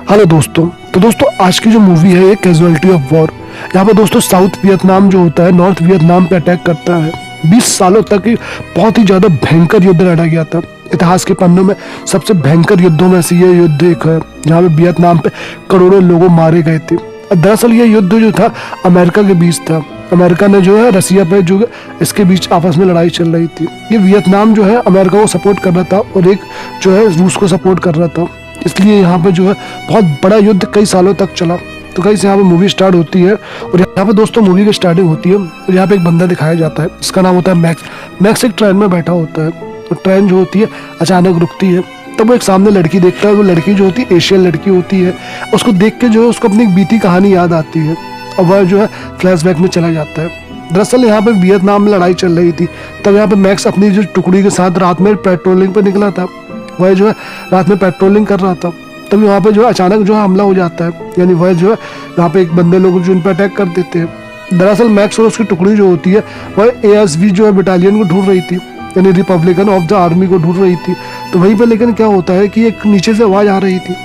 Hello दोस्तों। तो दोस्तों आज की जो मूवी है ये कैजुअलिटी ऑफ वॉर। यहाँ पर दोस्तों साउथ वियतनाम जो होता है नॉर्थ वियतनाम पे अटैक करता है। 20 सालों तक ये बहुत ही ज्यादा भयंकर युद्ध लड़ा गया था। इतिहास के पन्नों में सबसे भयंकर युद्धों में से ये युद्ध एक है जहाँ पे वियतनाम पे करोड़ों लोगों मारे गए थे। दरअसल ये युद्ध जो था अमेरिका के बीच था। अमेरिका ने जो है रसिया पे जो इसके बीच आपस में लड़ाई चल रही थी। ये वियतनाम जो है अमेरिका को सपोर्ट कर रहा था और एक जो है रूस को सपोर्ट कर रहा था। इसलिए यहाँ पे जो है बहुत बड़ा युद्ध कई सालों तक चला। तो कहीं से यहाँ पे मूवी स्टार्ट होती है और यहाँ पे दोस्तों मूवी की स्टार्टिंग होती है और यहाँ पे एक बंदा दिखाया जाता है जिसका नाम होता है मैक्स। मैक्स एक ट्रेन में बैठा होता है और ट्रेन जो होती है अचानक रुकती है। तब वो एक सामने लड़की देखता है। वो लड़की जो होती है एशियन लड़की होती है। उसको देख के जो है उसको अपनी बीती कहानी याद आती है और वह जो है फ्लैशबैक में चला जाता है। दरअसल यहाँ पे वियतनाम में लड़ाई चल रही थी। तब यहाँ पे मैक्स अपनी जो टुकड़ी के साथ रात में पेट्रोलिंग पे निकला था। वह जो है रात में पेट्रोलिंग कर रहा था। तभी वहाँ पे जो है अचानक जो है हमला हो जाता है। यानी वह जो है यहाँ पे एक बंदे लोग जो इन पर अटैक कर देते हैं। दरअसल मैक्स और उसकी टुकड़ी जो होती है वह ASV जो है बटालियन को ढूंढ रही थी, यानी रिपब्लिकन ऑफ द आर्मी को ढूंढ रही थी। तो वहीं पे लेकिन क्या होता है कि एक नीचे से आवाज़ आ रही थी।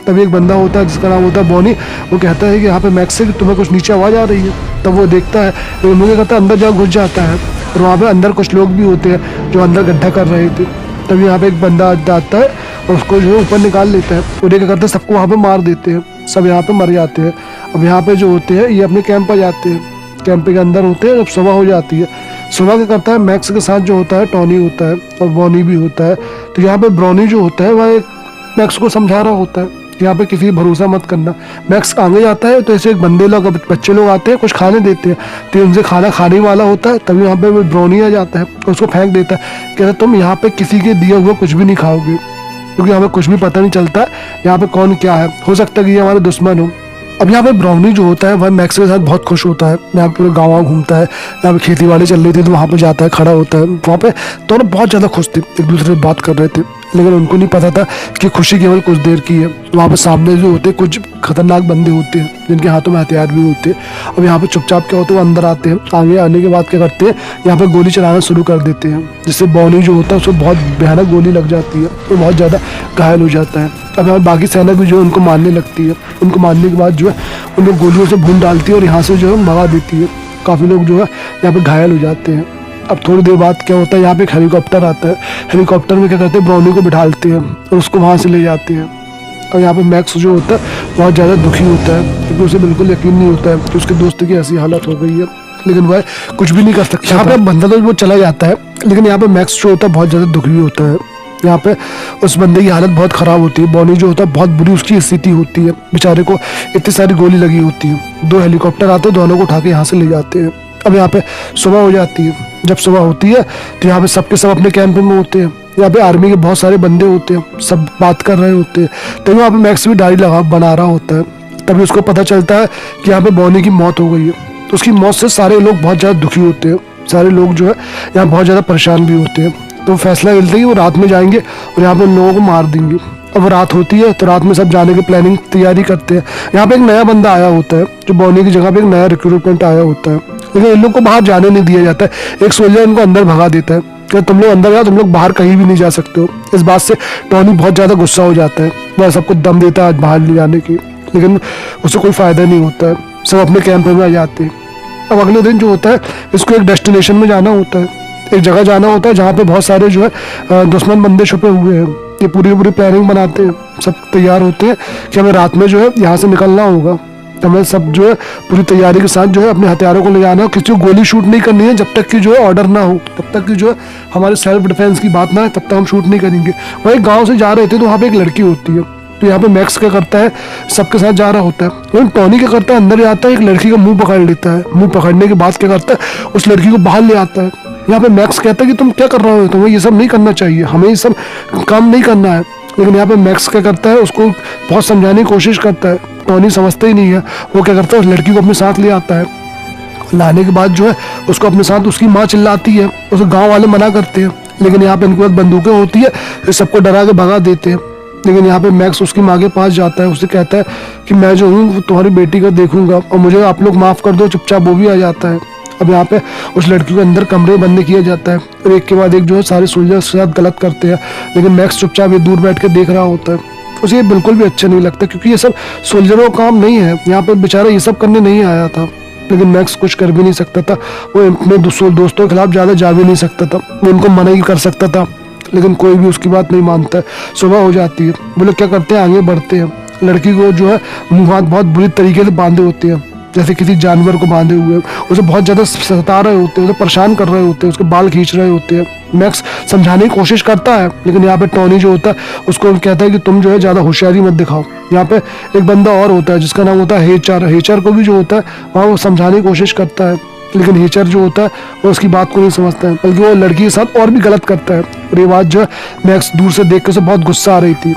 तभी एक बंदा होता है जिसका नाम होता है बॉनी। वो कहता है कि यहाँ पे मैक्स से तुम्हें कुछ नीचे आवाज़ आ रही है। तब वो देखता है तो मुझे कहता है अंदर जा घुस जाता है। और वहाँ पे अंदर कुछ लोग भी होते हैं जो अंदर गड्ढा कर रहे थे। तभी यहाँ पे एक बंदा आता है और उसको जो है ऊपर निकाल लेता है और ये क्या करते हैं सबको वहाँ पे मार देते हैं। सब यहाँ पे मर जाते हैं। अब यहाँ पे जो होते हैं ये अपने कैंप पर जाते हैं। कैंप के अंदर होते हैं। जब सुबह हो जाती है सुबह क्या करता है मैक्स के साथ जो होता है टॉनी होता है और बॉनी भी होता है। तो यहाँ पे ब्रॉनी जो होता है वह एक मैक्स को समझा रहा होता है यहाँ पे किसी भरोसा मत करना। मैक्स आगे जाता है तो ऐसे एक बंदे लोग बच्चे लोग आते हैं कुछ खाने देते हैं। तो उनसे खाना खाने वाला होता है। तभी यहाँ पे वो ब्रॉनी आ जाता है और उसको फेंक देता है। कहता है तुम यहाँ पे किसी के दिया हुआ कुछ भी नहीं खाओगे क्योंकि हमें कुछ भी पता नहीं चलता यहाँ पे कौन क्या है। हो सकता है कि ये हमारे दुश्मन हो। अब यहाँ पे ब्राउनी जो होता है वह मैक्स के साथ बहुत खुश होता है। यहाँ पे पूरे गाँव घूमता है। यहाँ पे खेती बाड़ी चल रही थी तो वहाँ पे जाता है खड़ा होता है। वहाँ पे दोनों बहुत ज़्यादा खुश थे एक दूसरे से बात कर रहे थे। लेकिन उनको नहीं पता था कि खुशी केवल कुछ देर की है। वहाँ पे सामने जो होते हैं कुछ खतरनाक बंदे होते हैं जिनके हाथों में हथियार भी होते हैं। अब यहाँ पे चुपचाप क्या होते हैं वो अंदर आते हैं। आगे आने के बाद क्या करते हैं यहाँ पे गोली चलाना शुरू कर देते हैं जिससे बॉनी जो होता है उसको बहुत भयानक गोली लग जाती है तो बहुत ज़्यादा घायल हो जाता है। अब यहाँ बाकी सेना भी जो है उनको मारने लगती है। उनको मारने के बाद जो है उन लोग गोलियों से भून डालती है और यहाँ से जो है भगा देती है। काफ़ी लोग जो है यहाँ पे घायल हो जाते हैं। अब थोड़ी देर बाद क्या होता है यहाँ पे एक हेलीकॉप्टर आता है। हेलीकॉप्टर में क्या करते हैं ब्राउनी को बिठाते हैं और उसको वहाँ से ले जाते हैं। और यहाँ पे मैक्स जो होता है बहुत ज़्यादा दुखी होता है क्योंकि उसे बिल्कुल यकीन नहीं होता है कि उसके दोस्त की ऐसी हालत हो गई है। लेकिन वह कुछ भी नहीं कर सकता। यहाँ पे बंदा तो वो चला जाता है लेकिन यहाँ पे मैक्स जो होता है बहुत ज़्यादा दुखी होता है। यहाँ पे उस बंदे की हालत बहुत ख़राब होती है। बॉनी जो होता है बहुत बुरी उसकी स्थिति होती है। बेचारे को इतनी सारी गोली लगी होती है। 2 हेलीकॉप्टर आते हैं दोनों को उठा के यहाँ से ले जाते हैं। अब यहाँ पे सुबह हो जाती है। जब सुबह होती है तो यहाँ पे सबके सब अपने कैंप में होते हैं। यहाँ पे आर्मी के बहुत सारे बंदे होते हैं सब बात कर रहे होते हैं। तभी वहाँ पे मैक्स भी डायरी बना रहा होता है। तभी उसको पता चलता है कि यहाँ पे बॉनी की मौत हो गई है। तो उसकी मौत से सारे लोग बहुत ज़्यादा दुखी होते हैं। सारे लोग जो है यहाँ बहुत ज़्यादा परेशान भी होते हैं। तो फैसला मिलता है कि वो रात में जाएंगे और यहाँ पे उन लोगों को मार देंगे। अब रात होती है तो रात में सब जाने की प्लानिंग तैयारी करते हैं। यहाँ पे एक नया बंदा आया होता है जो बॉनी की जगह पे एक नया रिक्रूटमेंट आया होता है। लेकिन इन लोग को बाहर जाने नहीं दिया जाता है। एक सोल्जर इनको अंदर भगा देता है कि तुम लोग अंदर जाओ, तुम लोग बाहर कहीं भी नहीं जा सकते हो। इस बात से टॉनी बहुत ज़्यादा गुस्सा हो जाता है। वह सबको दम देता है बाहर ले जाने की लेकिन उससे कोई फ़ायदा नहीं होता है। सब अपने कैंप में आ जाते हैं। अब अगले दिन जो होता है इसको एक डेस्टिनेशन में जाना होता है। एक जगह जाना होता है जहाँ पे बहुत सारे जो है दुश्मन बंदे छुपे हुए हैं। ये पूरी प्लानिंग बनाते हैं। सब तैयार होते हैं कि हमें रात में जो है यहाँ से निकलना होगा। तो हमें सब जो है पूरी तैयारी के साथ जो है अपने हथियारों को ले जाना है। किसी को गोली शूट नहीं करनी है जब तक कि जो है ऑर्डर ना हो। तब तक कि जो है हमारे सेल्फ डिफेंस की बात ना है तब तक हम शूट नहीं करेंगे। वही गाँव से जा रहे थे तो वहाँ पे एक लड़की होती है। तो यहाँ पे मैक्स क्या करता है सबके साथ जा रहा होता है। लेकिन टॉनी क्या करता है अंदर जाता है एक लड़की का मुँह पकड़ लेता है। मुँह पकड़ने के बाद क्या करता है उस लड़की को बाहर ले आता है। यहाँ पे मैक्स कहता है कि तुम क्या कर रहे हो, तुम्हें ये सब नहीं करना चाहिए, हमें ये सब काम नहीं करना है। लेकिन यहाँ पे मैक्स क्या करता है उसको बहुत समझाने की कोशिश करता है। टॉनी समझता ही नहीं है। वो क्या करता है उस लड़की को अपने साथ ले आता है। लाने के बाद जो है उसको अपने साथ उसकी माँ चिल्लाती है। उसे गाँव वाले मना करते हैं लेकिन यहाँ पे इनके पास बंदूकें होती है तो सबको डरा के भगा देते हैं। लेकिन यहाँ पे मैक्स उसकी माँ के पास जाता है। उससे कहता है कि मैं जो हूँ तुम्हारी बेटी का देखूंगा और मुझे आप लोग माफ़ कर दो। चुपचाप वो भी आ जाता है। अब यहाँ पे उस लड़की को अंदर कमरे बंद किया जाता है और एक के बाद एक जो है सारे सोल्जर्स के साथ गलत करते हैं। लेकिन मैक्स चुपचाप ये दूर बैठ के देख रहा होता है। उसे ये बिल्कुल भी अच्छा नहीं लगता, क्योंकि ये सब सोल्जरों का काम नहीं है। यहाँ पे बेचारा ये सब करने नहीं आया था, लेकिन मैक्स कुछ कर भी नहीं सकता था। वो अपने दोस्तों के खिलाफ ज़्यादा जा भी नहीं सकता था, वो उनको मना ही कर सकता था, लेकिन कोई भी उसकी बात नहीं मानता है। सुबह हो जाती है, वो लोग क्या करते हैं, आगे बढ़ते हैं। लड़की को जो है मुँह हाथ बहुत बुरी तरीके से बांधे होते हैं, जैसे किसी जानवर को बांधे हुए। उसे बहुत ज़्यादा सता रहे होते हैं, उसे परेशान कर रहे होते हैं, उसके बाल खींच रहे होते हैं। मैक्स समझाने की कोशिश करता है, लेकिन यहाँ पे टॉनी जो होता है उसको कहता है कि तुम जो है ज़्यादा होशियारी मत दिखाओ। यहाँ पे एक बंदा और होता है जिसका नाम होता है हेचर। हेचर को भी जो होता है वहाँ वो समझाने की कोशिश करता है, लेकिन हेचर जो होता है वो उसकी बात को नहीं समझता है, बल्कि वो लड़की के साथ और भी गलत करता है। और ये बात जो है मैक्स दूर से देख के उसे बहुत गुस्सा आ रही थी।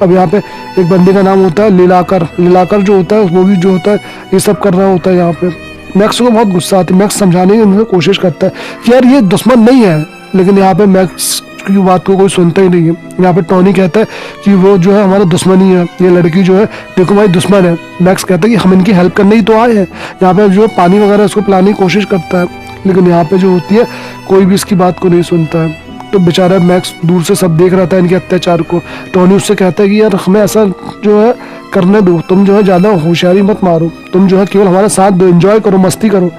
अब यहाँ पे एक बंदे का नाम होता है लीलाकर। लीलाकर जो होता है वो भी जो होता है ये सब कर रहा होता है। यहाँ पे मैक्स को बहुत गुस्सा आती है। मैक्स समझाने की कोशिश करता है कि यार ये दुश्मन नहीं है, लेकिन यहाँ पे मैक्स की बात को कोई सुनता ही नहीं है। यहाँ पे टॉनी कहता है कि वो जो है हमारा दुश्मन ही है, ये लड़की जो है देखो भाई दुश्मन है। मैक्स कहता है कि हम इनकी हेल्प करने ही तो आए हैं। यहाँ पे जो पानी वगैरह उसको पिलाने की कोशिश करता है, लेकिन यहाँ पे जो होती है कोई भी इसकी बात को नहीं सुनता है। तो बेचारा मैक्स दूर से सब देख रहा था इनके अत्याचार को। टॉनी उससे कहता है कि यार हमें ऐसा जो है करने दो, तुम जो है ज़्यादा होशियारी मत मारो, तुम जो है केवल हमारा साथ दो, एंजॉय करो, मस्ती करो।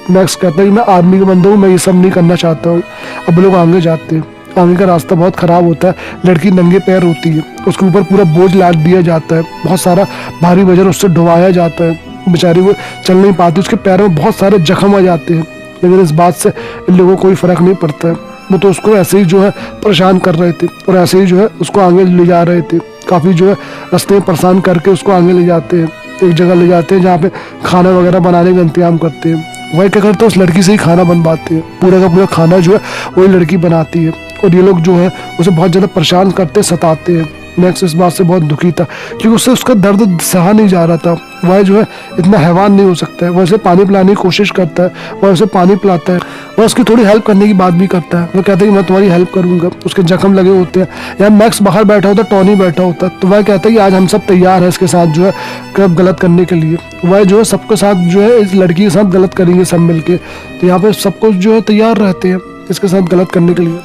मैक्स कहता है कि मैं आर्मी का बंदा हूँ, मैं ये सब नहीं करना चाहता हूँ। अब लोग आगे जाते हैं। आगे का रास्ता बहुत ख़राब होता है। लड़की नंगे पैर होती है, उसके ऊपर पूरा बोझ लाद दिया जाता है, बहुत सारा भारी वजन उससे ढोवाया जाता है। बेचारी वो चल नहीं पाती, उसके पैरों में बहुत सारे जख्म आ जाते हैं, लेकिन इस बात से इन लोगों को कोई फ़र्क नहीं पड़ता है। वो तो उसको ऐसे ही जो है परेशान कर रहे थे और ऐसे ही जो है उसको आगे ले जा रहे थे। काफ़ी जो है रास्ते में परेशान करके उसको आगे ले जाते हैं, एक जगह ले जाते हैं जहाँ पे खाना वगैरह बनाने का इंतजाम करते हैं। वही क्या करते हैं, उस लड़की से ही खाना बनवाते हैं। पूरा का पूरा खाना जो है वही लड़की बनाती है, और ये लोग जो है उसे बहुत ज़्यादा परेशान करते, सताते हैं। मैक्स इस बात से बहुत दुखी था, क्योंकि उससे उसका दर्द सहा नहीं जा रहा था। वह जो है इतना हैवान नहीं हो सकता है। वह उसे पानी पिलाने की कोशिश करता है, वह उसे पानी पिलाता है, वह उसकी थोड़ी हेल्प करने की बात भी करता है। वह कहता है कि मैं तुम्हारी हेल्प करूंगा। उसके जख्म लगे होते हैं। यहाँ मैक्स बाहर बैठा होता है, टॉनी बैठा होता है, तो वह कहता है कि आज हम सब तैयार हैं इसके साथ जो है कब गलत करने के लिए। वह जो है सबके साथ जो है इस लड़की के साथ गलत करेंगे सब मिलके। तो यहाँ पे सबको जो है तैयार रहते हैं इसके साथ गलत करने के लिए।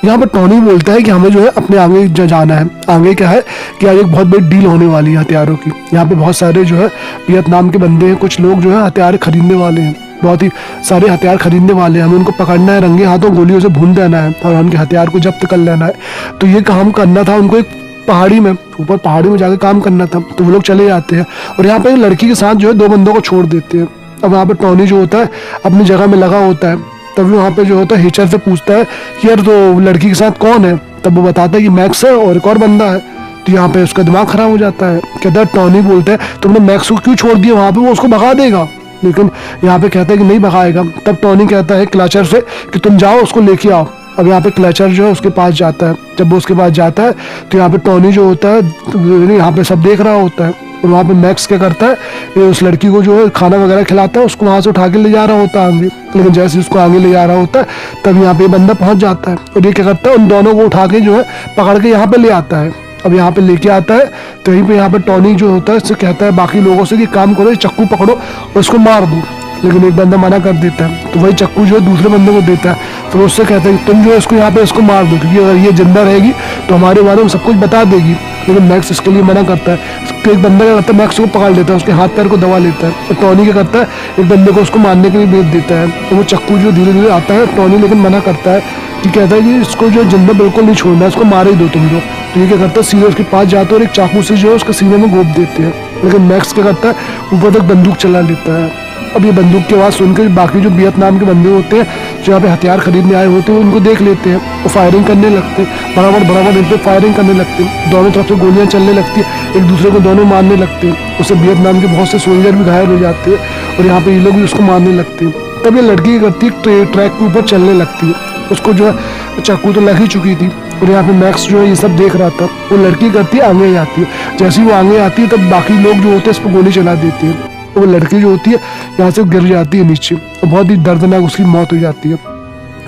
यहाँ पर टॉनी बोलता है कि हमें जो है अपने आगे जाना है। आगे क्या है कि आज एक बहुत बड़ी डील होने वाली है हथियारों की। यहाँ पे बहुत सारे जो है वियतनाम के बंदे हैं, कुछ लोग जो है हथियार खरीदने वाले हैं, बहुत ही सारे हथियार खरीदने वाले हैं। हमें उनको पकड़ना है, रंगे हाथों गोलियों से भून देना है और उनके हथियार को जब्त कर लेना है। तो ये काम करना था उनको एक पहाड़ी में, ऊपर पहाड़ी में जाकर काम करना था। तो वो लोग चले जाते हैं और यहाँ पे लड़की के साथ जो है दो बंदों को छोड़ देते हैं। अब वहाँ पे टॉनी जो होता है अपनी जगह में लगा होता है। तभी वहाँ पे जो होता है हेचर से पूछता है कि यार तो लड़की के साथ कौन है। तब वो बताता है कि मैक्स है और एक और बंदा है। तो यहाँ पे उसका दिमाग खराब हो जाता है। कहता है टॉनी बोलता है तुमने मैक्स को क्यों छोड़ दिया वहाँ पे, वो उसको भगा देगा। लेकिन यहाँ पे कहता है कि नहीं भगाएगा। तब टॉनी कहता है क्लचर से कि तुम जाओ उसको लेके आओ। अब यहाँ पे क्लचर जो है उसके पास जाता है। जब वो उसके पास जाता है तो यहाँ पे टॉनी जो होता है यहाँ पे सब देख रहा होता है, और वहाँ पे मैक्स क्या करता है, ये उस लड़की को जो है खाना वगैरह खिलाता है, उसको वहाँ से उठा के ले जा रहा होता है आगे। लेकिन जैसे उसको आगे ले जा रहा होता है तब यहाँ पे बंदा पहुँच जाता है, और ये क्या करता है उन दोनों को उठा के जो है पकड़ के यहाँ पे ले आता है। अब यहाँ पे लेके आता है तो यहीं पे यहाँ पे टॉनी जो होता है उससे कहता है बाकी लोगों से कि काम करो, चक्कू पकड़ो और उसको मार दो। लेकिन एक बंदा मना कर देता है, तो वही चक्कू जो है दूसरे बंदे को देता है। तो उससे कहता है कि तुम जो है इसको यहाँ पे इसको मार दो, क्योंकि अगर ये जिंदा रहेगी तो हमारे बारे में सब कुछ बता देगी। लेकिन मैक्स इसके लिए मना करता है। तो एक बंदा क्या करता है, मैक्स को पकड़ लेता है, उसके हाथ पैर को दबा लेता है। तो टॉनी क्या करता है, एक बंदे को उसको मारने के लिए भेज देता है। तो वो चक्कू जो धीरे धीरे आता है, टॉनी लेकिन मना करता है कि कहता है कि इसको जो जिंदा बिल्कुल नहीं छोड़ना, इसको मार ही दो तुम जो। तो ये क्या करता है, सीधे उसके पास जाते हैं और एक चाकू से जो है उसके सीने में गोप देते हैं। लेकिन मैक्स क्या करता है, ऊपर तक बंदूक चला लेता है। अब ये बंदूक की आवाज़ सुनकर बाकी जो वियतनाम के बंदे होते हैं जो यहाँ पे हथियार खरीदने आए होते हैं उनको देख लेते हैं, वो फायरिंग करने लगते हैं, बराबर इन पे फायरिंग करने लगते हैं। दोनों तरफ से गोलियां चलने लगती है, एक दूसरे को दोनों मारने लगते हैं। उससे वियतनाम के बहुत से सोल्जर भी घायल हो जाते हैं और यहाँ पे ये लोग भी उसको मारने लगते हैं। तब ये लड़की करती है ट्रैक के ऊपर चलने लगती है। उसको जो है चाकू तो लग ही चुकी थी और यहाँ पे मैक्स जो है ये सब देख रहा था। वो लड़की करती है आगे जाती है। जैसे ही वो आगे आती है तब बाकी लोग जो होते हैं इस पर गोली चला देती है। वो लड़की जो होती है यहाँ से गिर जाती है नीचे और बहुत ही दर्दनाक उसकी मौत हो जाती है।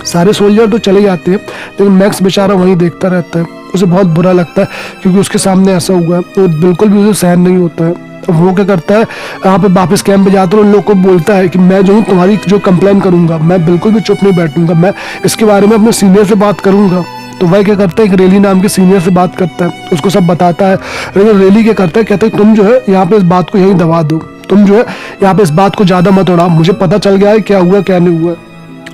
सारे सोल्जर तो चले जाते हैं, लेकिन मैक्स बेचारा वहीं देखता रहता है। उसे बहुत बुरा लगता है क्योंकि उसके सामने ऐसा हुआ है, तो बिल्कुल भी उसे सहन नहीं होता है। अब वो क्या करता है, यहाँ पे वापस कैंप पे जाता है और उन लोग को बोलता है कि मैं जो हूँ तुम्हारी जो कंप्लेन करूंगा, मैं बिल्कुल भी चुप नहीं बैठूंगा, मैं इसके बारे में अपने सीनियर से बात करूंगा। तो वह क्या करता है, एक रेली नाम के सीनियर से बात करता है, उसको सब बताता है। लेकिन रेली क्या करता है, कहता है तुम जो है यहाँ पे इस बात को यहीं दबा दो, तुम जो है यहाँ पे इस बात को ज्यादा मत उड़ाओ, मुझे पता चल गया है क्या हुआ क्या नहीं हुआ।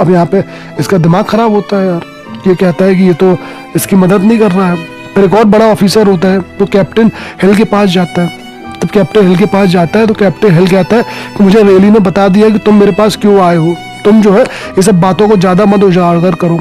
अब यहाँ पे इसका दिमाग खराब होता है यार, ये कहता है कि ये तो इसकी मदद नहीं कर रहा है। फिर एक और बड़ा ऑफिसर होता है, तो कैप्टन हिल के पास जाता है। तब कैप्टन हिल के पास जाता है तो कैप्टन हिल कहता है कि मुझे रेली ने बता दिया कि तुम मेरे पास क्यों आए हो, तुम जो है ये सब बातों को ज्यादा मत उजागर करो।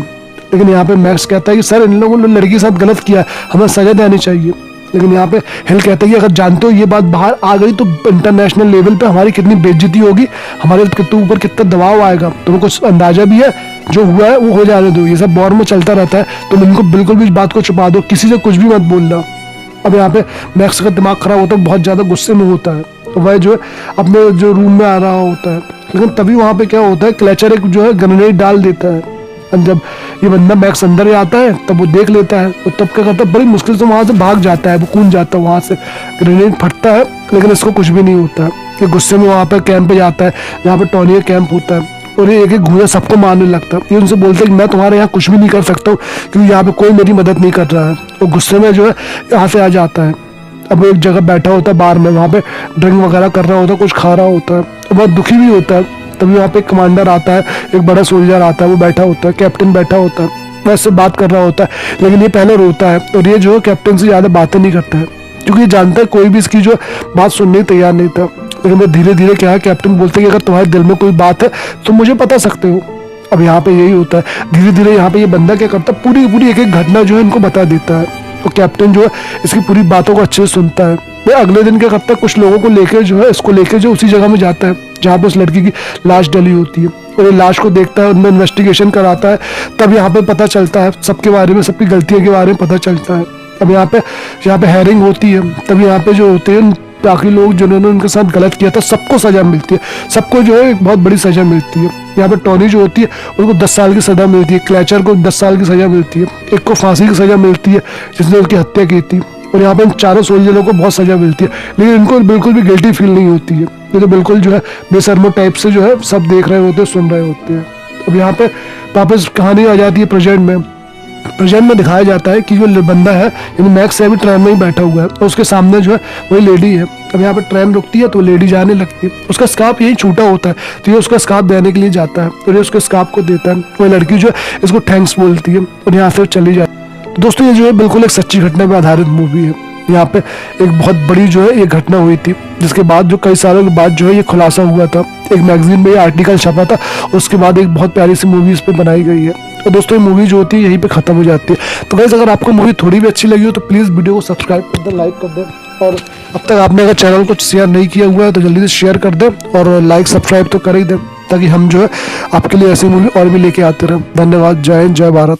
लेकिन यहाँ पे मैक्स कहता है कि सर इन लोगों ने लड़की के साथ गलत किया, हमें सजा देनी चाहिए। लेकिन यहाँ पे हिल कहता है कि अगर जानते हो ये बात बाहर आ गई तो इंटरनेशनल लेवल पे हमारी कितनी बेइज्जती होगी, हमारे ऊपर कितना दबाव आएगा, तुम्हें कुछ अंदाजा भी है? जो हुआ है वो हो जाने दो, ये सब वॉर में चलता रहता है, तुम इनको बिल्कुल भी इस बात को छुपा दो, किसी से कुछ भी मत बोलना। अब यहाँ पे मैक्स का दिमाग खराब होता है, बहुत ज्यादा गुस्से में होता है, तो वह जो है अपने जो रूम में आ रहा होता है। लेकिन तभी वहां पे क्या होता है, क्लेचर एक जो है ग्रेनेड डाल देता है। जब ये बंदा मैक्स अंदर आता है तब वो देख लेता है, और तब क्या करता है, बड़ी मुश्किल से वहां से भाग जाता है, वो कूद जाता है वहां से, ग्रेनेड फटता है लेकिन इसको कुछ भी नहीं होता है। ये गुस्से में वहां पर कैंप पे जाता है जहाँ पे टॉनी का कैंप होता है, और ये एक एक घूरा सबको मारने लगता है। ये उनसे बोलता है कि मैं तुम्हारे यहाँ कुछ भी नहीं कर सकता हूँ क्योंकि यहाँ पे कोई मेरी मदद नहीं कर रहा है। और गुस्से में जो है यहाँ से आ जाता है। अब एक जगह बैठा होता है बार में, वहाँ पे ड्रिंक वगैरह कर रहा होता है, कुछ खा रहा होता है, बहुत दुखी भी होता है। तभी वहाँ पे एक कमांडर आता है, एक बड़ा सोल्जर आता है, वो बैठा होता है, कैप्टन बैठा होता है, वैसे बात कर रहा होता है। लेकिन ये पहले रोता है और ये जो है कैप्टन से ज्यादा बातें नहीं करता है क्योंकि ये जानता है कोई भी इसकी जो बात सुनने तैयार नहीं था। लेकिन मैं धीरे धीरे क्या है, कैप्टन बोलते हैं कि अगर तुम्हारे दिल में कोई बात है तो मुझे बता सकते हो। अब यहाँ पे यही होता है, धीरे धीरे यहाँ पे ये बंदा क्या करता है, पूरी पूरी एक एक घटना जो है इनको बता देता है। तो कैप्टन जो है इसकी पूरी बातों को अच्छे से सुनता है। वो अगले दिन क्या करता है, कुछ लोगों को लेकर जो है इसको लेकर जो उसी जगह में जाता है जहाँ पे उस लड़की की लाश डली होती है, और ये लाश को देखता है, उनमें इन्वेस्टिगेशन कराता है। तब यहाँ पे पता चलता है सबके बारे में, सबकी गलतियों के बारे में पता चलता है। अब यहाँ पे हेयरिंग होती है, तब यहाँ पे जो होते हैं बाकी लोग जिन्होंने उनके साथ गलत किया था सबको सजा मिलती है, सबको जो है एक बहुत बड़ी सजा मिलती है। यहाँ पे टॉनी जो होती है उनको 10 साल की सजा मिलती है, क्लेचर को 10 साल की सजा मिलती है, एक को फांसी की सजा मिलती है जिसने उनकी हत्या की थी, और यहाँ पे इन चारों सोल्जरों को बहुत सजा मिलती है। लेकिन इनको बिल्कुल भी गिल्टी फील नहीं होती है, ये तो बिल्कुल जो है बेशर्मो टाइप से जो है सब देख रहे होते हैं, सुन रहे होते हैं। अब यहाँ पे वापस कहानी आ जाती है प्रेजेंट में। प्रेजेंट में दिखाया जाता है कि जो बंदा है यानी मैक्स है, अभी ट्रेन में ही बैठा हुआ है और उसके सामने जो है वही लेडी है। अब यहाँ पे ट्रेन रुकती है तो लेडी जाने लगती है, उसका स्कार्फ यही छूटा होता है, तो ये उसका स्कार्फ देने के लिए जाता है और ये उसके स्कार्फ को देता है। वो लड़की जो है इसको थैंक्स बोलती है और यहाँ से चली जाती है। दोस्तों ये जो है बिल्कुल एक सच्ची घटना पर आधारित मूवी है। यहाँ पे एक बहुत बड़ी जो है ये घटना हुई थी, जिसके बाद जो कई सालों के बाद जो है ये खुलासा हुआ था, एक मैगजीन में ये आर्टिकल छपा था, उसके बाद एक बहुत प्यारी सी मूवी इस पे बनाई गई है। तो दोस्तों ये मूवी जो होती है यहीं पे खत्म हो जाती है। तो गाइस अगर आपको मूवी थोड़ी भी अच्छी लगी हो तो प्लीज़ वीडियो को सब्सक्राइब कर दें, लाइक कर दें, और अब तक आपने अगर चैनल को शेयर नहीं किया हुआ है तो जल्दी से शेयर कर दें और लाइक सब्सक्राइब तो कर ही दें, ताकि हम जो है आपके लिए ऐसी मूवी और भी लेके आते रहें। धन्यवाद। जय हिंद, जय भारत।